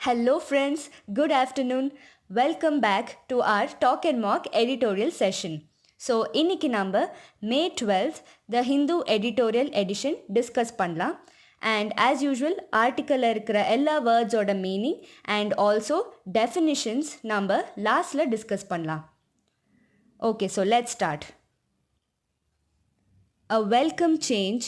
Hello, friends. Good afternoon. Welcome back to our Talk and Mock editorial session. So, இன்னைக்கு நம்ம May 12th the Hindu editorial edition discuss பண்ணலாம். And as usual, article இருக்கிற எல்லா wordsோட meaning and also definitions நம்ம lastல discuss பண்ணலாம். Okay, so let's start. A welcome change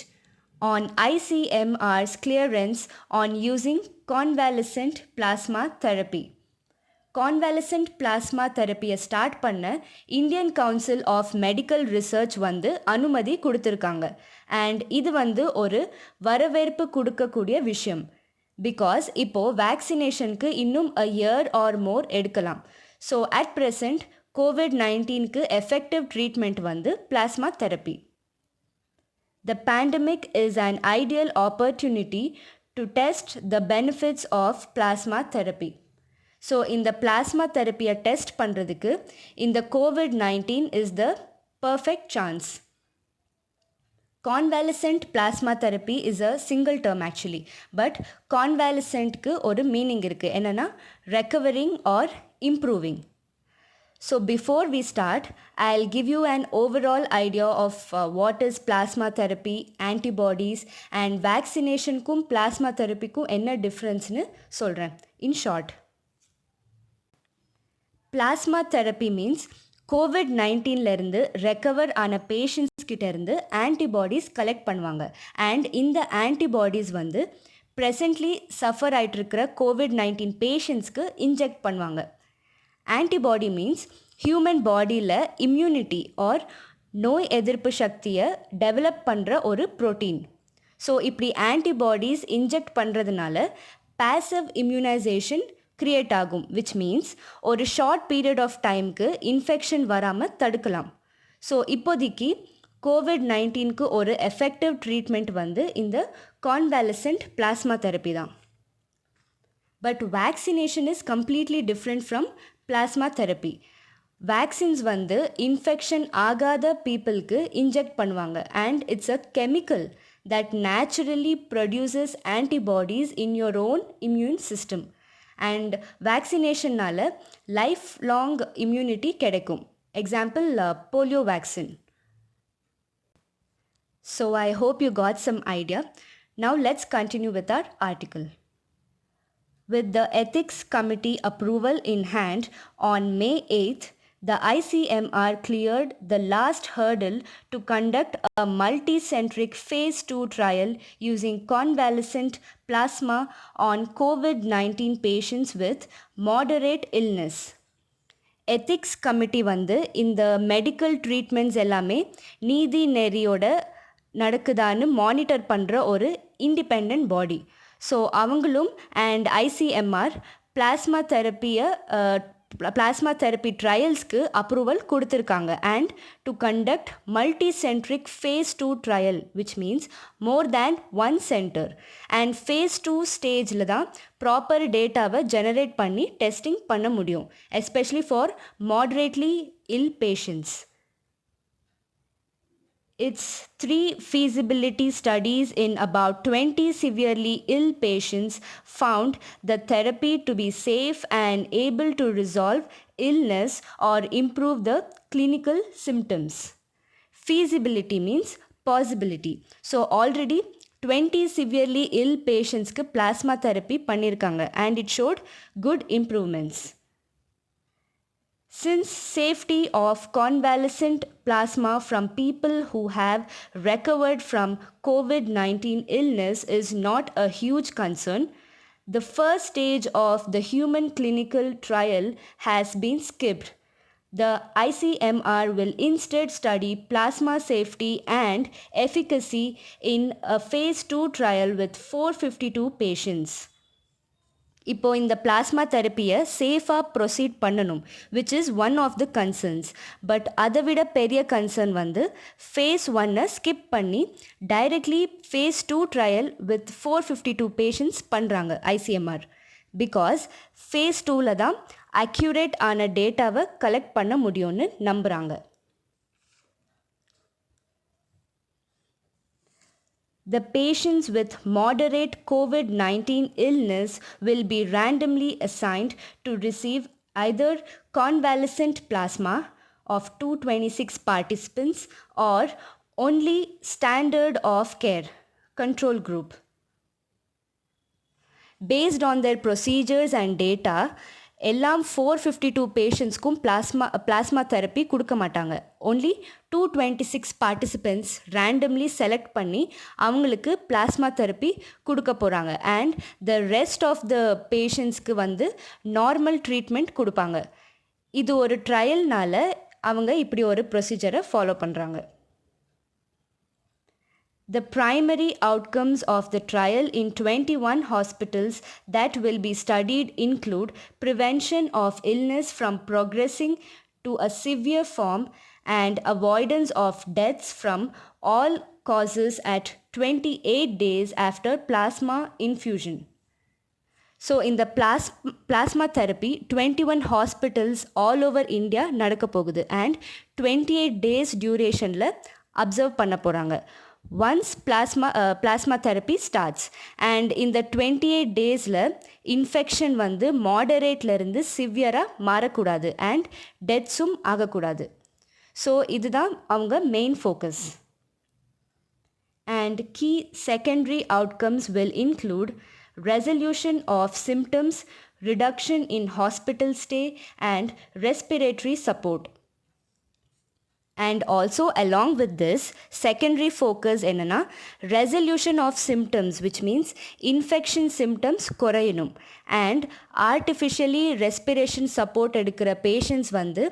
on ICMR's clearance on using convalescent plasma therapy. Convalescent plasma தெரப்பியை start பண்ண Indian Council of Medical Research அனுமதி கொடுத்துருக்காங்க. And இது ஒரு வரவேற்பு கொடுக்கக்கூடிய விஷயம். பிகாஸ் இப்போது வேக்சினேஷனுக்கு இன்னும் அ இயர் ஆர் மோர் எடுக்கலாம். ஸோ அட் ப்ரெசண்ட் COVID-19க்கு effective treatment plasma therapy. The pandemic is an ideal opportunity to test the benefits of plasma therapy. So இந்த பிளாஸ்மா தெரப்பியை டெஸ்ட் பண்ணுறதுக்கு இந்த COVID-19 is the perfect chance. Convalescent plasma therapy is a single term actually. But கான்வாலசன்ட்க்கு ஒரு meaning இருக்குது. என்னென்னா recovering or improving. So before we start, I'll give you an overall idea of what is plasma therapy, antibodies and vaccination-க்கும் plasma therapy-க்கும் என்ன difference-னு சொல்கிறேன். In short, plasma therapy means COVID-19லேருந்து ரெக்கவர் ஆன பேஷண்ட்ஸ் கிட்டேருந்து ஆன்டிபாடிஸ் கலெக்ட் பண்ணுவாங்க. அண்ட் இந்த ஆன்டிபாடிஸ் ப்ரெசன்ட்லி சஃபர் ஆகிட்டுருக்கிற COVID-19 பேஷண்ட்ஸ்க்கு இன்ஜெக்ட் பண்ணுவாங்க. ஆன்டிபாடி மீன்ஸ் ஹியூமன் பாடியில் இம்யூனிட்டி ஆர் நோய் எதிர்ப்பு சக்தியை டெவலப் பண்ணுற ஒரு ப்ரோட்டீன். ஸோ இப்படி ஆன்டிபாடிஸ் இன்ஜெக்ட் பண்ணுறதுனால பேசிவ் இம்யூனைசேஷன் க்ரியேட் ஆகும். விச் மீன்ஸ் ஒரு ஷார்ட் பீரியட் ஆஃப் டைமுக்கு இன்ஃபெக்ஷன் வராமல் தடுக்கலாம். ஸோ இப்போதைக்கு COVID-19க்கு ஒரு எஃபெக்டிவ் ட்ரீட்மெண்ட் இந்த கான்வாலசன்ட் பிளாஸ்மா தெரப்பி தான். But vaccination is completely different from plasma therapy. Vaccines infection ஆகாத பீப்புளுக்கு இன்ஜெக்ட் பண்ணுவாங்க. And it's a chemical that naturally produces antibodies in your own immune system. And வேக்சினேஷன்னால் life long immunity கிடைக்கும். Example polio vaccine. So I hope you got some idea. Now let's continue with our article. With the Ethics Committee approval in hand, on May 8th, the ICMR cleared the last hurdle to conduct a multicentric phase 2 trial using convalescent plasma on COVID-19 patients with moderate illness. Ethics committee இந்த medical treatments எல்லாமே நீதி நெறியோட நடக்குதான்னு monitor பண்ணுற ஒரு independent body. So அவங்களும் and ICMR plasma therapy ட்ரையல்ஸ்க்கு approval கொடுத்துருக்காங்க. And to conduct multicentric phase 2 trial which means more than one centre. And phase 2 ஸ்டேஜில் தான் ப்ராப்பர் டேட்டாவை ஜெனரேட் பண்ணி டெஸ்டிங் பண்ண முடியும், especially for moderately ill patients. Its 3 feasibility studies in about 20 severely ill patients found the therapy to be safe and able to resolve illness or improve the clinical symptoms. Feasibility means possibility. So already 20 severely ill patientsக்கு plasma therapy பண்ணியிருக்காங்க and it showed good improvements. Since safety of convalescent plasma from people who have recovered from COVID-19 illness is not a huge concern, the first stage of the human clinical trial has been skipped. The ICMR will instead study plasma safety and efficacy in a phase 2 trial with 452 patients. இப்போ இந்த plasma தெரப்பியை சேஃபாக proceed பண்ணணும் which is one of the concerns. But அதை விட பெரிய concern phase 1 skip பண்ணி directly phase 2 trial with 452 patients பண்ணுறாங்க ICMR. Because phase 2ல் தான் அக்யூரேட் ஆன டேட்டாவை கலெக்ட் பண்ண முடியும்னு நம்புகிறாங்க. The patients with moderate COVID-19 illness will be randomly assigned to receive either convalescent plasma of 226 participants or only standard of care control group. Based on their procedures and data, எல்லாம் 452 பேஷண்ட்ஸ்க்கும் plasma therapy கொடுக்க மாட்டாங்க. only 226 participants randomly select பண்ணி அவங்களுக்கு plasma therapy கொடுக்க போகிறாங்க. And the rest of the பேஷண்ட்ஸ்க்கு வந்து normal treatment கொடுப்பாங்க. இது ஒரு ட்ரையல்னால அவங்க இப்படி ஒரு ப்ரொசீஜரை ஃபாலோ பண்ணுறாங்க. The primary outcomes of the trial in 21 hospitals that will be studied include prevention of illness from progressing to a severe form and avoidance of deaths from all causes at 28 days after plasma infusion. So in the plasma therapy, 21 hospitals all over India நடக்க போகுது and 28 days durationல observe பண்ண போகிறாங்க. Once plasma therapy starts and in the 28 daysல infection வந்து மாடரேட்லேருந்து சிவியராக மாறக்கூடாது and டெத்ஸும் ஆகக்கூடாது. So இதுதான் அவங்க main focus. And key secondary outcomes will include resolution of symptoms, reduction in hospital stay and respiratory support. And also along with this, secondary focus என்னன்னா resolution of symptoms, which means infection symptoms குறையணும் and artificially respiration support எடுக்கிற patients வந்து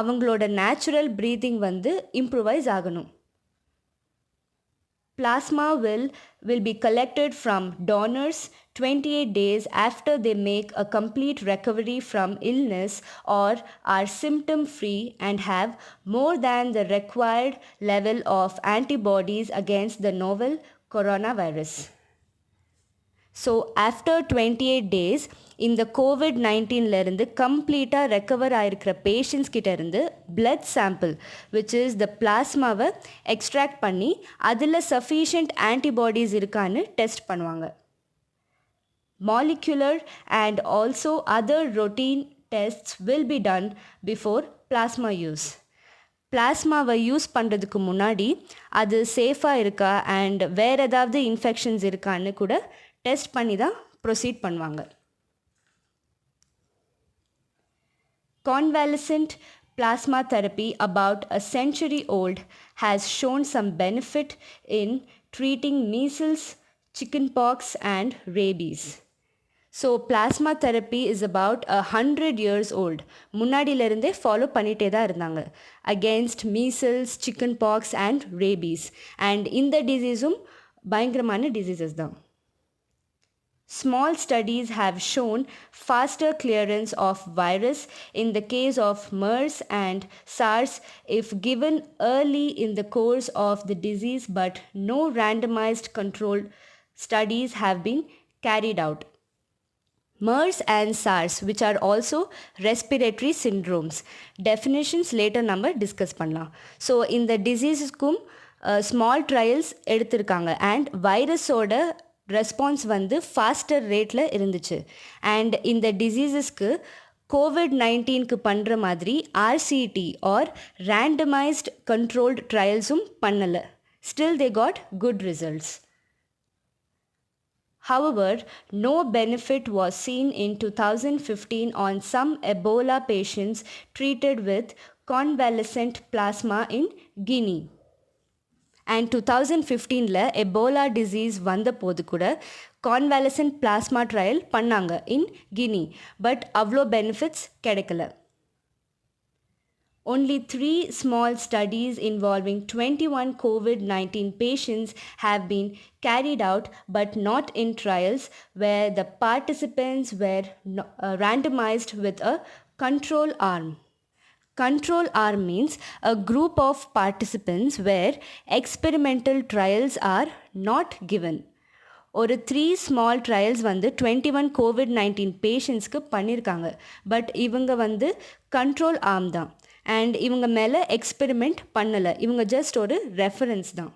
அவங்களோட natural breathing வந்து improvise ஆகணும். Plasma will be collected from donors 28 days after they make a complete recovery from illness or are symptom free and have more than the required level of antibodies against the novel coronavirus. So after 28 days இந்த கோவிட்-19 இருந்து கம்ப்ளீட்டாக recover ஆகிருக்கிற patients கிட்ட இருந்து blood sample which is the பிளாஸ்மாவை extract பண்ணி அதில் சஃபிஷியன்ட் ஆன்டிபாடிஸ் இருக்கான்னு டெஸ்ட் பண்ணுவாங்க. Molecular and also other routine tests will be done before plasma use. பிளாஸ்மாவை யூஸ் பண்ணுறதுக்கு முன்னாடி அது சேஃபாக இருக்கா அண்ட் வேறு ஏதாவது இன்ஃபெக்ஷன்ஸ் இருக்கான்னு கூட டெஸ்ட் பண்ணி தான் ப்ரொசீட் பண்ணுவாங்க. Convalescent plasma therapy, about a century old, has shown some benefit in treating measles, chickenpox and rabies. So plasma therapy is about 100 years old. முன்னாடியிலிருந்தே follow பண்ணிகிட்டே தான் இருந்தாங்க against measles, chickenpox and rabies. And இந்த டிசீஸும் பயங்கரமான diseases தான். Small studies have shown faster clearance of virus in the case of MERS and SARS if given early in the course of the disease, but no randomized controlled studies have been carried out. MERS and SARS, which are also respiratory syndromes. Definitions later நம்ம discuss பண்ணலாம். So இந்த டிசீஸுக்கும் small trials எடுத்திருக்காங்க and வைரஸோட response வந்து pastor ரேட்டில் இருந்துச்சு. And இந்த டிசீசஸ்க்கு கோவிட்-19க்கு பண்ணுற மாதிரி ஆர்சிடி ஆர் ரேண்டமைஸ்ட் கண்ட்ரோல்டு ட்ரையல்ஸும் பண்ணலை. Still they got good results. However, no benefit was seen in 2015 on some Ebola patients treated with convalescent plasma in Guinea. And 2015ல Ebola disease வந்த போது கூட கான்வாலசன்ட் பிளாஸ்மா ட்ரையல் பண்ணாங்க in Guinea. But அவ்வளோ benefits கிடைக்கல. Only 3 small studies involving 21 COVID-19 patients have been carried out, but not in trials where the participants were randomized with a control arm. Control arm means a group of participants where experimental trials are not given. ஒரு 3 small trials வந்து 21 COVID-19 பேஷண்ட்ஸ்க்கு பண்ணியிருக்காங்க. But இவங்க வந்து control arm தான் and இவங்க மேலே experiment பண்ணலை. இவங்க ஜஸ்ட் ஒரு ரெஃபரன்ஸ் தான்.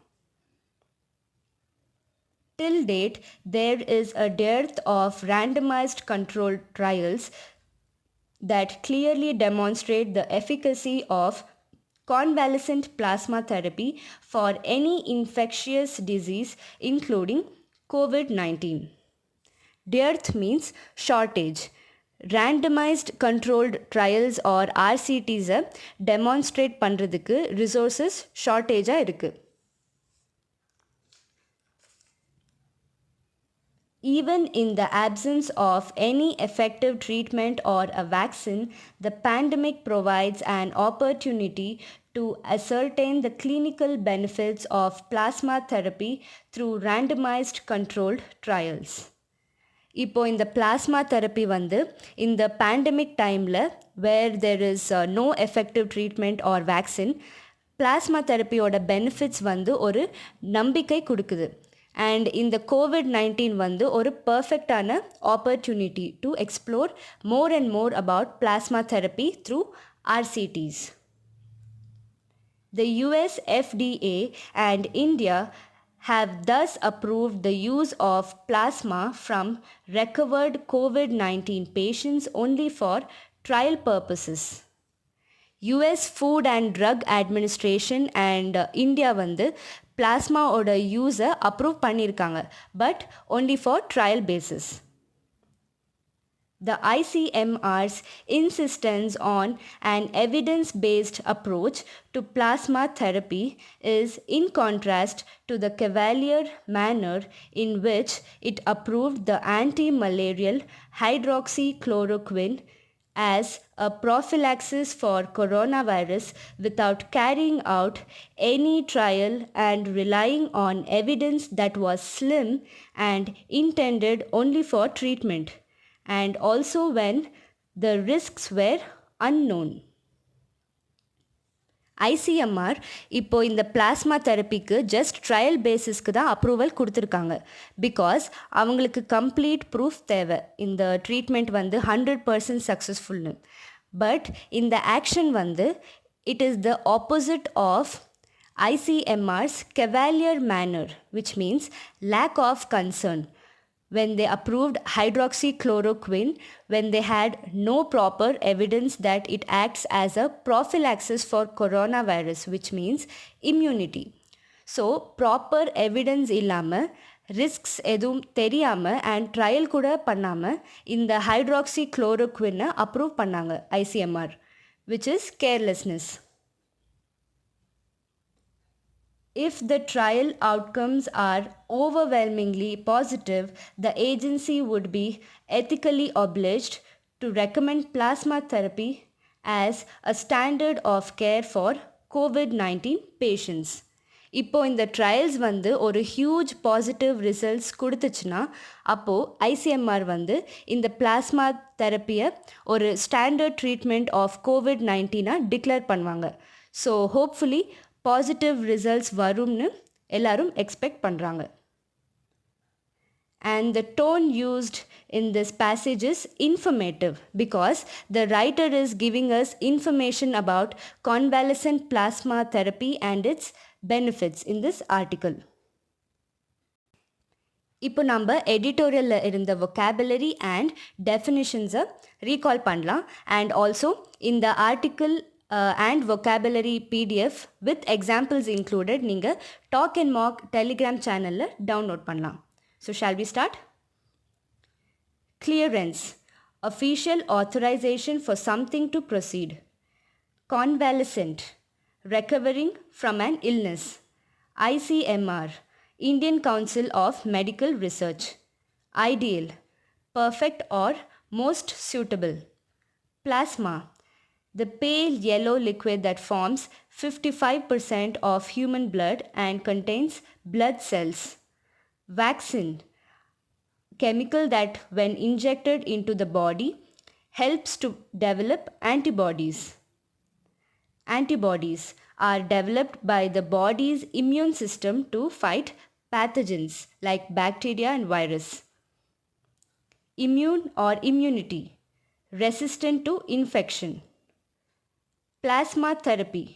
Till date, there is a dearth of randomized controlled trials that clearly demonstrate the efficacy of convalescent plasma therapy for any infectious disease, including COVID 19. Dearth means shortage. Randomized controlled trials or RCTs demonstrate பண்ணுறதுக்கு resources shortage இருக்கு. Even in the absence of any effective treatment or a vaccine, the pandemic provides an opportunity to ascertain the clinical benefits of plasma therapy through randomized controlled trials. இப்போ இந்த plasma therapy வந்து இந்த pandemic டைமில் where there is no effective treatment or vaccine plasma தெரப்பியோட benefits வந்து ஒரு நம்பிக்கை கொடுக்குது. அண்ட் இந்த COVID-19 வந்து ஒரு பர்ஃபெக்டான opportunity to explore more and more about plasma therapy through RCTs. The US FDA and India have thus approved the use of plasma from recovered COVID-19 patients only for trial purposes. US Food and Drug Administration and India வந்து plasmaோட யூஸை approve பண்ணியிருக்காங்க, but only for trial basis. The ICMR's insistence on an evidence-based approach to plasma therapy is in contrast to the cavalier manner in which it approved the anti-malarial hydroxychloroquine as a prophylaxis for coronavirus without carrying out any trial and relying on evidence that was slim and intended only for treatment, and also when the risks were unknown. ICMR இப்போ இந்த plasma தெரப்பிக்கு just trial பேசிஸ்க்கு தான் approval கொடுத்துருக்காங்க. Because அவங்களுக்கு complete proof தேவை இந்த treatment வந்து 100% சக்ஸஸ்ஃபுல்னு. But இந்த ஆக்ஷன் வந்து it is the opposite of ICMR's cavalier manner, which means lack of concern, when they approved hydroxychloroquine when they had no proper evidence that it acts as a prophylaxis for coronavirus, which means immunity. So proper evidence இல்லாமல் risks எதுவும் தெரியாமல் and trial கூட பண்ணாமல் இந்த ஹைட்ராக்சிக்ளோரோக்வினை approve பண்ணாங்க ICMR, which is carelessness. If the trial outcomes are overwhelmingly positive, the agency would be ethically obliged to recommend plasma therapy as a standard of care for COVID-19 patients. இப்போ இந்த trials வந்து ஒரு huge positive results கொடுத்துச்சுன்னா அப்போது ICMR வந்து இந்த plasma தெரப்பியை ஒரு standard treatment of COVID-19 declare பண்ணுவாங்க. ஸோ ஹோப்ஃபுல்லி பாசிட்டிவ் ரிசல்ட்ஸ் வரும்னு எல்லாரும் எக்ஸ்பெக்ட் பண்ணுறாங்க. And the tone used in this passage is informative because the writer is giving us information about convalescent plasma therapy and its benefits in this article. இப்போ நம்ம எடிட்டோரியலில் இருந்த vocabulary and definitions recall பண்ணலாம். And also இந்த article and vocabulary PDF with examples included நீங்கள் Talk and Mock Telegram சேனலில் download பண்ணலாம். So shall we start? Clearance, official authorization for something to proceed. Convalescent, recovering from an illness. ICMR, Indian Council of Medical Research. Ideal, perfect or most suitable. Plasma, the pale yellow liquid that forms 55% of human blood and contains blood cells. Vaccine, chemical that when injected into the body helps to develop antibodies. Antibodies are developed by the body's immune system to fight pathogens like bacteria and virus. Immune or immunity, resistant to infection. Plasma therapy.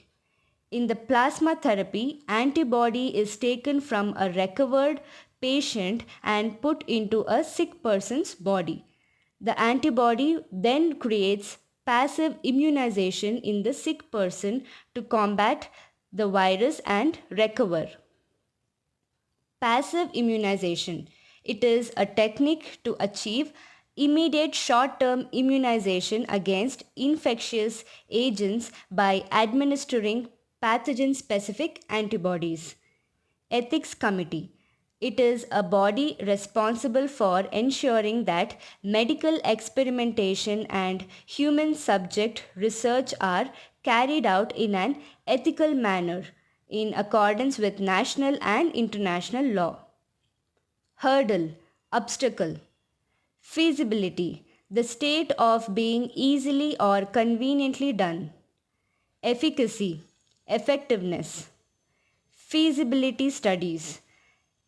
In the plasma therapy, antibody is taken from a recovered patient and put into a sick person's body. The antibody then creates passive immunization in the sick person to combat the virus and recover. Passive immunization. It is a technique to achieve immediate short term immunization against infectious agents by administering pathogen specific antibodies. Ethics Committee. It is a body responsible for ensuring that medical experimentation and human subject research are carried out in an ethical manner in accordance with national and international law. Hurdle, obstacle. Feasibility, the state of being easily or conveniently done. Efficacy, effectiveness. Feasibility studies.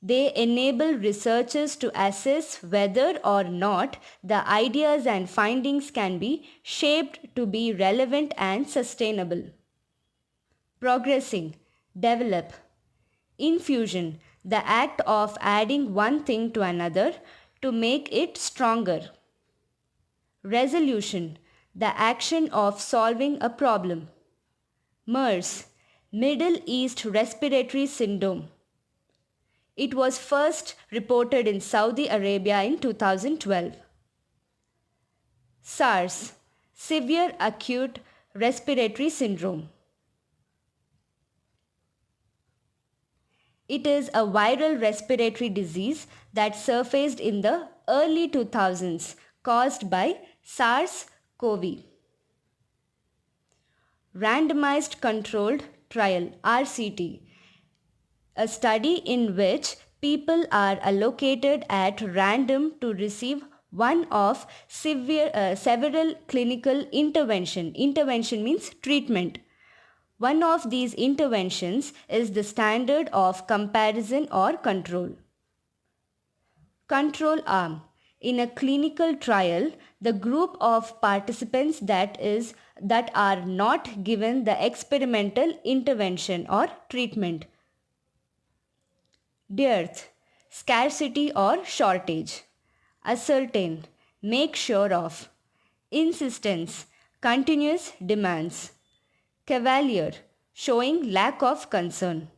They enable researchers to assess whether or not the ideas and findings can be shaped to be relevant and sustainable. Progressing, develop. Infusion, the act of adding one thing to another to make it stronger. Resolution, the action of solving a problem. MERS, Middle East Respiratory Syndrome. It was first reported in Saudi Arabia in 2012. SARS, Severe Acute Respiratory Syndrome. It is a viral respiratory disease that surfaced in the early 2000s caused by SARS-CoV. Randomized Controlled Trial (RCT), a study in which people are allocated at random to receive one of several clinical intervention. Intervention means treatment. One of these interventions is the standard of comparison or control. Control arm. In a clinical trial, the group of participants that are not given the experimental intervention or treatment. Dearth, scarcity or shortage. Ascertain, make sure of. Insistence, continuous demands. Cavalier, showing lack of concern.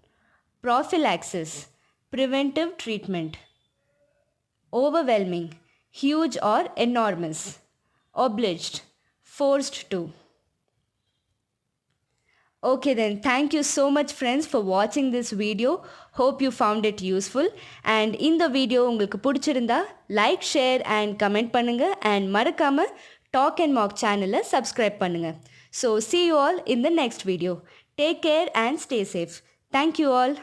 Prophylaxis, preventive treatment. Overwhelming, huge or enormous. Obliged, forced to. Okay then, thank you so much friends for watching this video. Hope you found it useful. And in the video உங்களுக்கு பிடிச்சிருந்தா like, share and comment பண்ணுங்க and மறக்காம Talk and Mock channel subscribe பண்ணுங்க. So see you all in the next video. Take care and stay safe. Thank you all.